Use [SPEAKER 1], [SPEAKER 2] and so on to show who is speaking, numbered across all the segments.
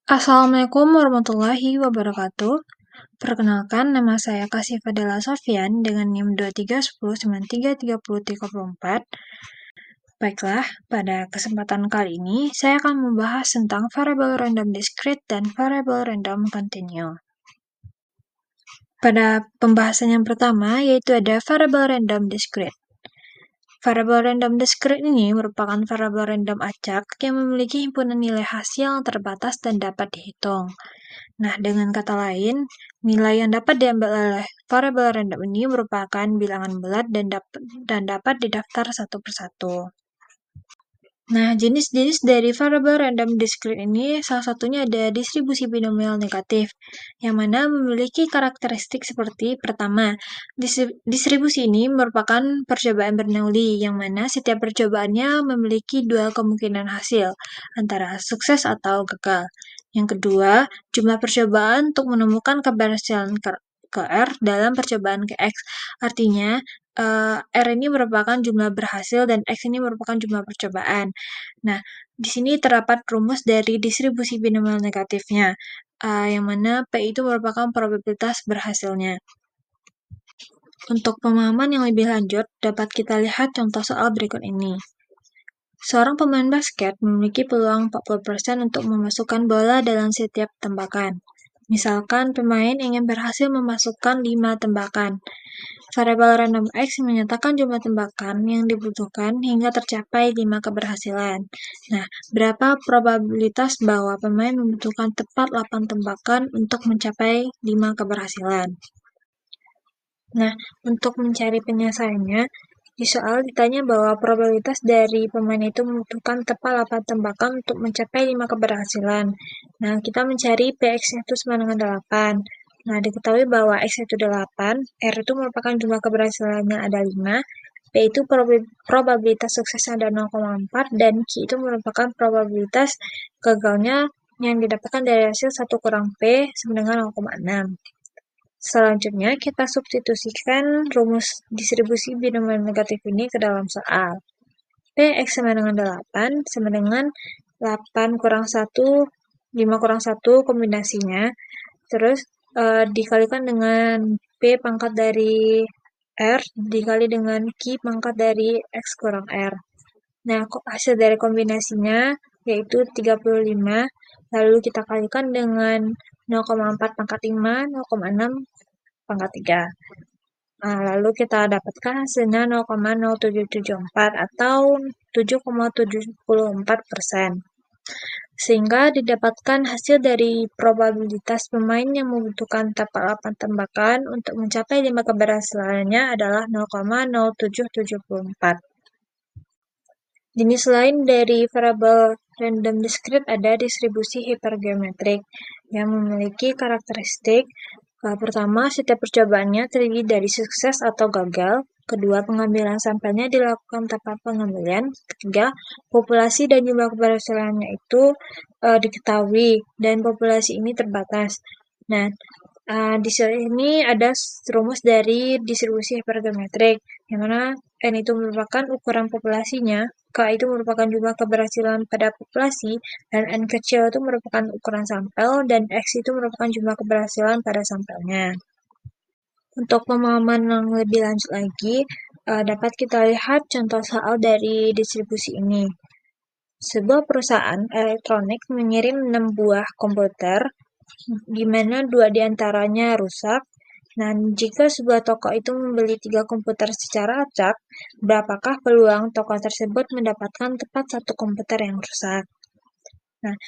[SPEAKER 1] Assalamualaikum warahmatullahi wabarakatuh. Perkenalkan, nama saya Kasih Fadela Sofian dengan NIM 2310933034. Baiklah, pada kesempatan kali ini saya akan membahas tentang variabel random discrete dan variabel random continue. Pada pembahasan yang pertama, yaitu ada variabel random discrete. Variabel random discrete ini merupakan variabel random acak yang memiliki himpunan nilai hasil yang terbatas dan dapat dihitung. Nah, dengan kata lain, nilai yang dapat diambil oleh variabel random ini merupakan bilangan bulat dan dapat didaftar satu persatu. Nah, jenis-jenis dari variabel random discrete ini salah satunya ada distribusi binomial negatif, yang mana memiliki karakteristik seperti pertama, distribusi ini merupakan percobaan Bernoulli, yang mana setiap percobaannya memiliki dua kemungkinan hasil, antara sukses atau gagal. Yang kedua, jumlah percobaan untuk menemukan keberhasilan ke R dalam percobaan ke X. Artinya, R ini merupakan jumlah berhasil dan X ini merupakan jumlah percobaan. Nah, di sini terdapat rumus dari distribusi binomial negatifnya, yang mana P itu merupakan probabilitas berhasilnya. Untuk pemahaman yang lebih lanjut, dapat kita lihat contoh soal berikut ini. Seorang pemain basket memiliki peluang 40% untuk memasukkan bola dalam setiap tembakan. Misalkan pemain ingin berhasil memasukkan 5 tembakan. Variabel random X menyatakan jumlah tembakan yang dibutuhkan hingga tercapai 5 keberhasilan. Nah, berapa probabilitas bahwa pemain membutuhkan tepat 8 tembakan untuk mencapai 5 keberhasilan? Nah, untuk mencari penyelesaiannya, di soal ditanya bahwa probabilitas dari pemain itu membutuhkan tepat 8 tembakan untuk mencapai 5 keberhasilan. Nah, kita mencari Px itu sama dengan 8. Nah, diketahui bahwa X itu 8, R itu merupakan jumlah keberhasilannya ada 5, P itu probabilitas suksesnya ada 0,4, dan Q itu merupakan probabilitas gagalnya yang didapatkan dari hasil 1 kurang P sama dengan 0,6. Selanjutnya, kita substitusikan rumus distribusi binomial negatif ini ke dalam soal. Px sama dengan 8 sama dengan 8 kurang 1, 5 kurang 1 kombinasinya, terus dikalikan dengan P pangkat dari R dikali dengan Q pangkat dari X kurang R. Nah, hasil dari kombinasinya yaitu 35, lalu kita kalikan dengan 0,4 pangkat 5, 0,6 pangkat 3. Nah, lalu kita dapatkan hasilnya 0,0774 atau 7,74%. Sehingga didapatkan hasil dari probabilitas pemain yang membutuhkan tepat 8 tembakan untuk mencapai 5 keberhasilannya adalah 0,0774. Jenis lain dari variabel random discrete ada distribusi hipergeometrik yang memiliki karakteristik pertama, setiap percobaannya terdiri dari sukses atau gagal. Kedua, pengambilan sampelnya dilakukan tanpa pengambilan. Ketiga, populasi dan jumlah keberhasilannya itu diketahui dan populasi ini terbatas. Nah, di sini ada rumus dari distribusi hipergeometrik, yang mana N itu merupakan ukuran populasinya, K itu merupakan jumlah keberhasilan pada populasi, dan N kecil itu merupakan ukuran sampel, dan X itu merupakan jumlah keberhasilan pada sampelnya. Untuk pemahaman yang lebih lanjut lagi, dapat kita lihat contoh soal dari distribusi ini. Sebuah perusahaan elektronik mengirim 6 buah komputer, di mana 2 diantaranya rusak. Nah, jika sebuah toko itu membeli 3 komputer secara acak, berapakah peluang toko tersebut mendapatkan tepat 1 komputer yang rusak? Nah,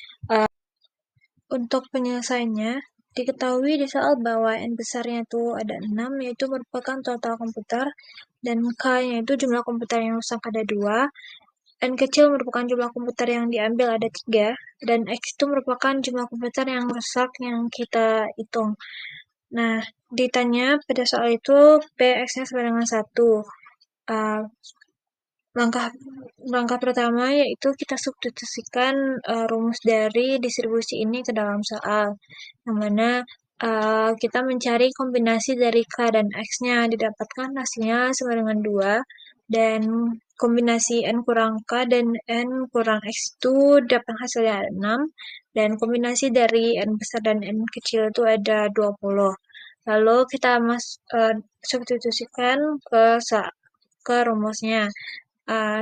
[SPEAKER 1] untuk penyelesaiannya, diketahui di soal bahwa N besarnya itu ada 6, yaitu merupakan total komputer, dan K-nya itu jumlah komputer yang rusak ada 2, N kecil merupakan jumlah komputer yang diambil ada 3, dan X itu merupakan jumlah komputer yang rusak yang kita hitung. Nah, ditanya pada soal itu Px-nya sama dengan 1. Langkah pertama yaitu kita substitusikan rumus dari distribusi ini ke dalam soal, yang mana kita mencari kombinasi dari K dan X-nya, didapatkan hasilnya sama dengan 2, dan kombinasi N kurang K dan N kurang X itu dapat hasilnya 6, dan kombinasi dari N besar dan N kecil itu ada 20. Lalu kita substitusikan ke rumusnya,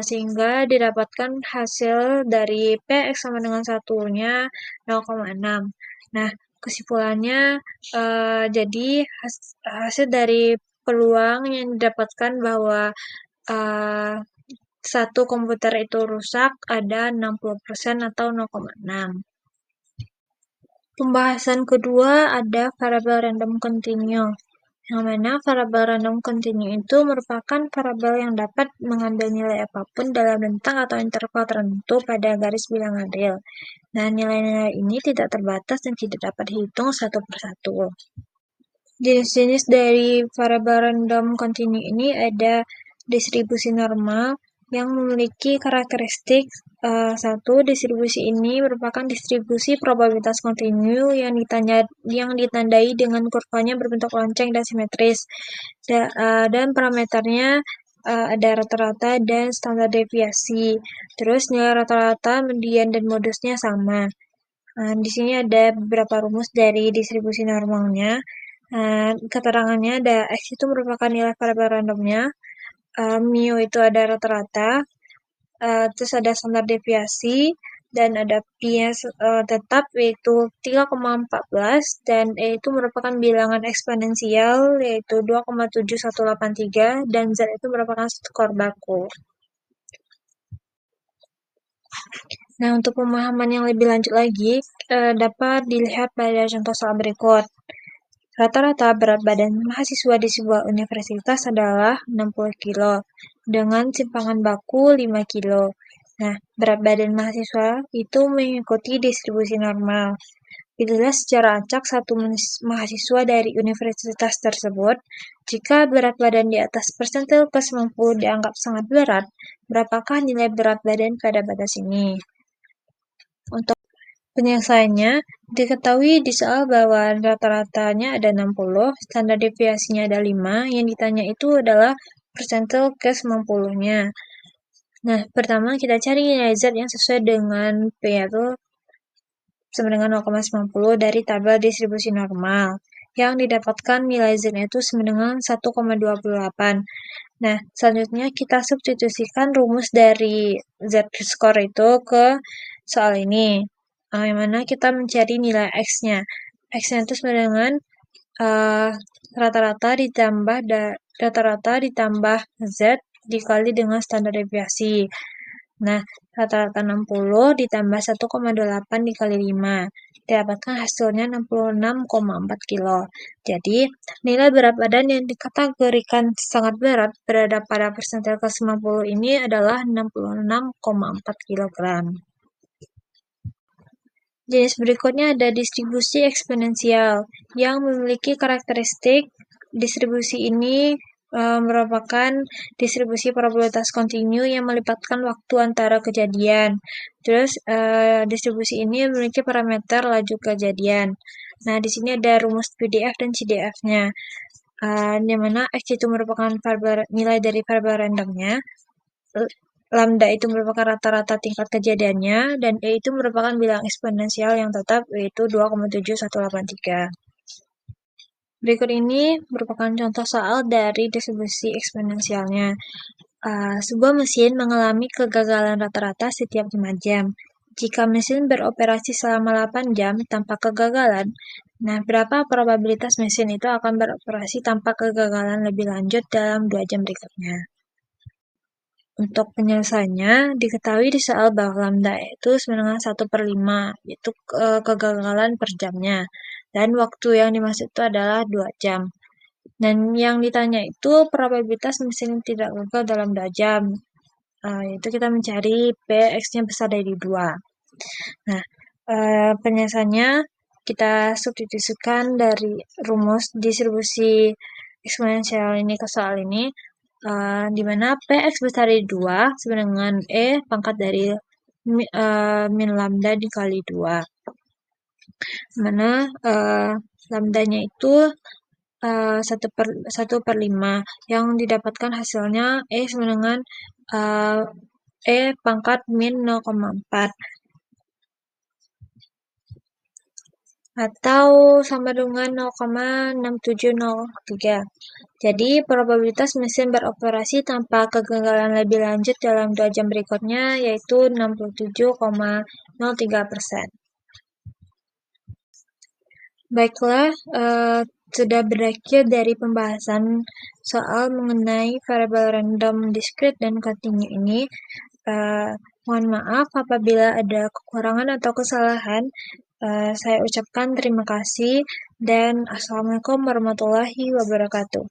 [SPEAKER 1] sehingga didapatkan hasil dari Px sama dengan 1-nya 0,6. Nah, kesimpulannya jadi hasil dari peluang yang didapatkan bahwa satu komputer itu rusak ada 60% atau 0,6. Pembahasan kedua ada variabel random continue, yang mana variabel random continue itu merupakan variabel yang dapat mengambil nilai apapun dalam rentang atau interval tertentu pada garis bilangan real. Nah, nilai-nilai ini tidak terbatas dan tidak dapat dihitung satu persatu. Jenis-jenis dari variabel random continue ini ada distribusi normal yang memiliki karakteristik satu, distribusi ini merupakan distribusi probabilitas kontinu yang ditandai dengan kurvanya berbentuk lonceng dan simetris, dan parameternya ada rata-rata dan standar deviasi. Terus nilai rata-rata, median, dan modusnya sama. Di sini ada beberapa rumus dari distribusi normalnya. Keterangannya ada X itu merupakan nilai variabel randomnya, mu itu ada rata-rata, terus ada standar deviasi, dan ada pi-nya tetap yaitu 3,14, dan E itu merupakan bilangan eksponensial yaitu 2,7183, dan Z itu merupakan skor baku. Nah, untuk pemahaman yang lebih lanjut lagi, dapat dilihat pada contoh soal berikut. Rata-rata berat badan mahasiswa di sebuah universitas adalah 60 kilo, dengan simpangan baku 5 kilo. Nah, berat badan mahasiswa itu mengikuti distribusi normal. Pilihlah secara acak satu mahasiswa dari universitas tersebut. Jika berat badan di atas persentil ke-90 dianggap sangat berat, berapakah nilai berat badan pada batas ini? Untuk penyelesaiannya, diketahui di soal bahwa rata-ratanya ada 60, standar deviasinya ada 5, yang ditanya itu adalah persentil ke-90-nya. Nah, pertama kita cari nilai Z yang sesuai dengan P, yaitu sama dengan 0,90 dari tabel distribusi normal. Yang didapatkan nilai Z-nya itu sama dengan 1,28. Nah, selanjutnya kita substitusikan rumus dari Z-score itu ke soal ini. Yang mana kita mencari nilai X-nya. X-nya itu sama dengan rata-rata ditambah Z dikali dengan standar deviasi. Nah, rata-rata 60 ditambah 1,28 dikali 5. Didapatkan hasilnya 66,4 kilo. Jadi, nilai berat badan yang dikategorikan sangat berat berada pada persentil ke-90 ini adalah 66,4 kg. Jenis berikutnya ada distribusi eksponensial yang memiliki karakteristik distribusi ini merupakan distribusi probabilitas kontinu yang melibatkan waktu antara kejadian. Terus distribusi ini memiliki parameter laju kejadian. Nah, di sini ada rumus PDF dan CDF-nya. Di mana X itu merupakan nilai dari variabel randomnya, lambda itu merupakan rata-rata tingkat kejadiannya, dan E itu merupakan bilangan eksponensial yang tetap, yaitu 2,7183. Berikut ini merupakan contoh soal dari distribusi eksponensialnya. Sebuah mesin mengalami kegagalan rata-rata setiap 5 jam. Jika mesin beroperasi selama 8 jam tanpa kegagalan, nah berapa probabilitas mesin itu akan beroperasi tanpa kegagalan lebih lanjut dalam 2 jam berikutnya? Untuk penyelesaiannya, diketahui di soal bahwa lambda itu sama dengan 1/5, yaitu kegagalan per jamnya. Dan waktu yang dimaksud itu adalah 2 jam. Dan yang ditanya itu probabilitas mesin tidak gagal dalam 2 jam. Yaitu kita mencari P, X-nya besar dari 2. Nah, penyelesaiannya kita substitusikan dari rumus distribusi eksponensial ini ke soal ini, di mana Px besar dari 2 sama dengan E pangkat dari min lambda dikali 2. Mana lambdanya itu 1/5, yang didapatkan hasilnya E sama dengan pangkat min 0,4 atau sama dengan 0,6703. Jadi, probabilitas mesin beroperasi tanpa kegagalan lebih lanjut dalam 2 jam berikutnya yaitu 67,03%. Baiklah, sudah berakhir dari pembahasan soal mengenai variabel random, discrete, dan continue ini. Mohon maaf apabila ada kekurangan atau kesalahan. Saya ucapkan terima kasih dan Assalamualaikum warahmatullahi wabarakatuh.